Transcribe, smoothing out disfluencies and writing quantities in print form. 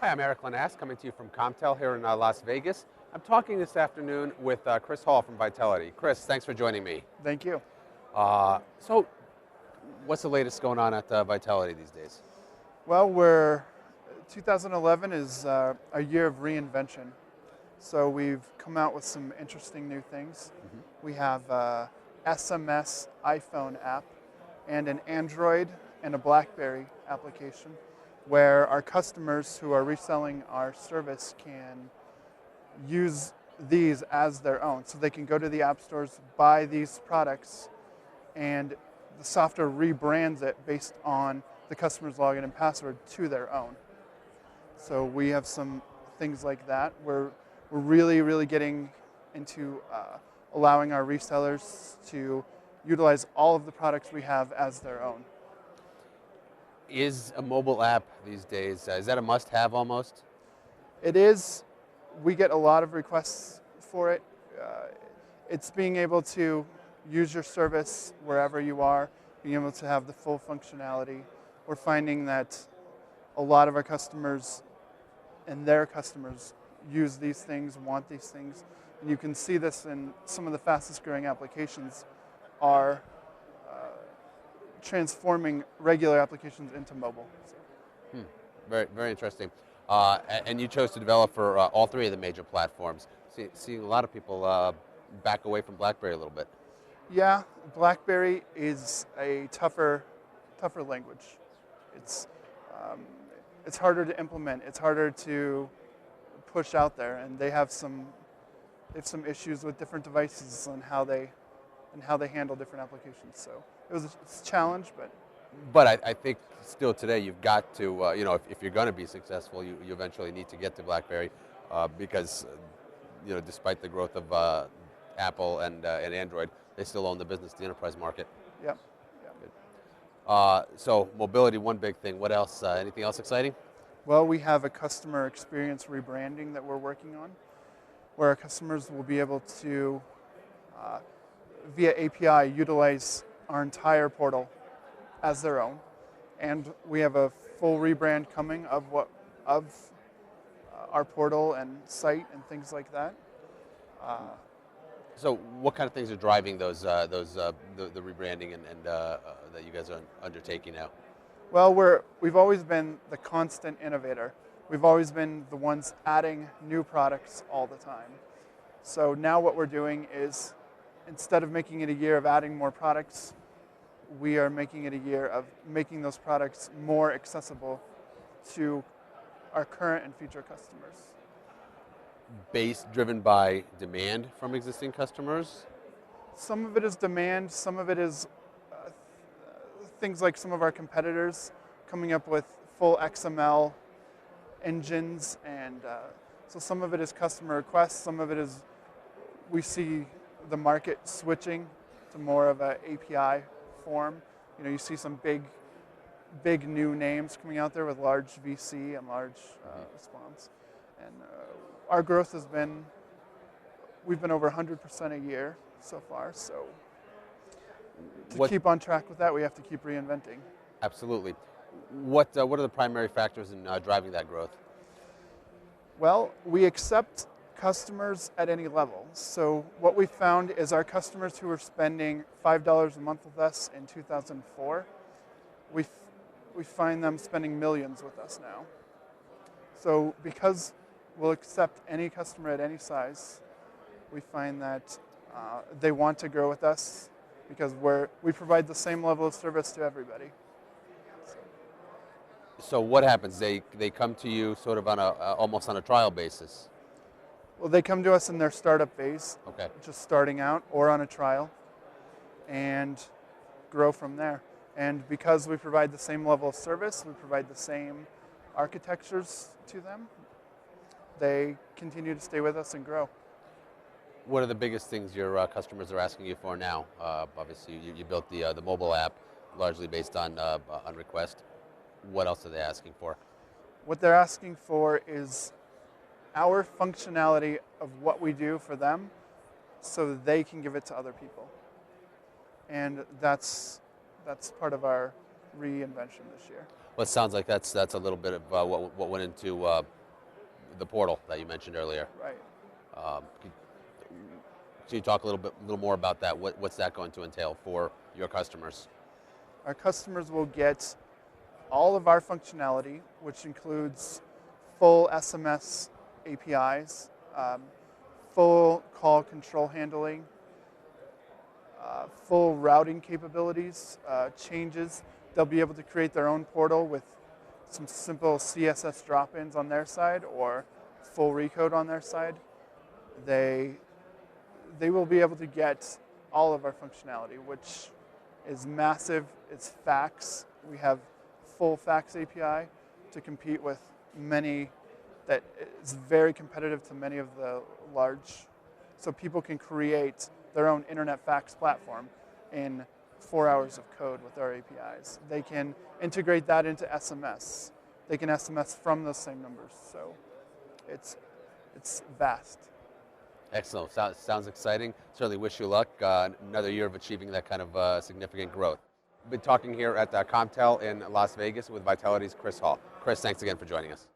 Hi, I'm Erik Linask, coming to you from Comtel here in Las Vegas. I'm talking this afternoon with Chris Hall from Vitelity. Chris, thanks for joining me. Thank you. So, what's the latest going on at Vitelity these days? Well, 2011 is a year of reinvention. So we've come out with some interesting new things. We have a SMS iPhone app and an Android and a BlackBerry application where our customers who are reselling our service can use these as their own. So they can go to the app stores, buy these products, and the software rebrands it based on the customer's login and password to their own. So we have some things like that. We're really getting into allowing our resellers to utilize all of the products we have as their own. Is a mobile app these days, is that a must-have almost? It is. We get a lot of requests for it. It's being able to use your service wherever you are, being able to have the full functionality. We're finding that a lot of our customers and their customers use these things, want these things. And you can see this in some of the fastest growing applications are transforming regular applications into mobile. Very interesting. And you chose to develop for all three of the major platforms. Seeing a lot of people back away from BlackBerry a little bit. Yeah, BlackBerry is a tougher language. It's harder to implement. It's harder to push out there, and they have some issues with different devices and how they handle different applications. So it's a challenge, But I think still today you've got to, if you're going to be successful, you eventually need to get to BlackBerry because, despite the growth of Apple and Android, they still own the business, the enterprise market. yeah. So mobility, one big thing. What else? Anything else exciting? Well, we have a customer experience rebranding that we're working on, where our customers will be able to, via API, utilize our entire portal as their own. And we have a full rebrand coming of our portal and site and things like that. So what kind of things are driving the rebranding and that you guys are undertaking now? Well, we've always been the constant innovator. We've always been the ones adding new products all the time. So now what we're doing is, instead of making it a year of adding more products, we are making it a year of making those products more accessible to our current and future customers. Driven by demand from existing customers? Some of it is demand, some of it is things like some of our competitors coming up with full XML engines, and so some of it is customer requests, some of it is we see the market switching to more of an API form. You see some big new names coming out there with large VC and large response. And our growth we've been over 100% a year so far, so to keep on track with that, we have to keep reinventing. Absolutely. What are the primary factors in driving that growth? Well, we accept customers at any level. So what we found is our customers who were spending $5 a month with us in 2004, we find them spending millions with us now. So because we'll accept any customer at any size, we find that they want to grow with us because we provide the same level of service to everybody. So what happens? They come to you sort of on almost on a trial basis. Well, they come to us in their startup phase, okay, just starting out, or on a trial, and grow from there. And because we provide the same level of service, we provide the same architectures to them, they continue to stay with us and grow. What are the biggest things your customers are asking you for now? Obviously, you built the mobile app largely based on request. What else are they asking for? What they're asking for is our functionality of what we do for them so that they can give it to other people. And that's part of our reinvention this year. Well, it sounds like that's a little bit of what went into the portal that you mentioned earlier. Right. Can you talk a little more about that? What's that going to entail for your customers? Our customers will get all of our functionality, which includes full SMS APIs, full call control handling, full routing capabilities, changes. They'll be able to create their own portal with some simple CSS drop-ins on their side or full recode on their side. They will be able to get all of our functionality, which is massive. It's fax. We have full fax API to compete with many, that is very competitive to many of the large. So people can create their own internet fax platform in 4 hours of code with our APIs. They can integrate that into SMS. They can SMS from those same numbers. So it's vast. Excellent. Sounds exciting. Certainly wish you luck. Another year of achieving that kind of significant growth. We've been talking here at Comtel in Las Vegas with Vitality's Chris Hall. Chris, thanks again for joining us.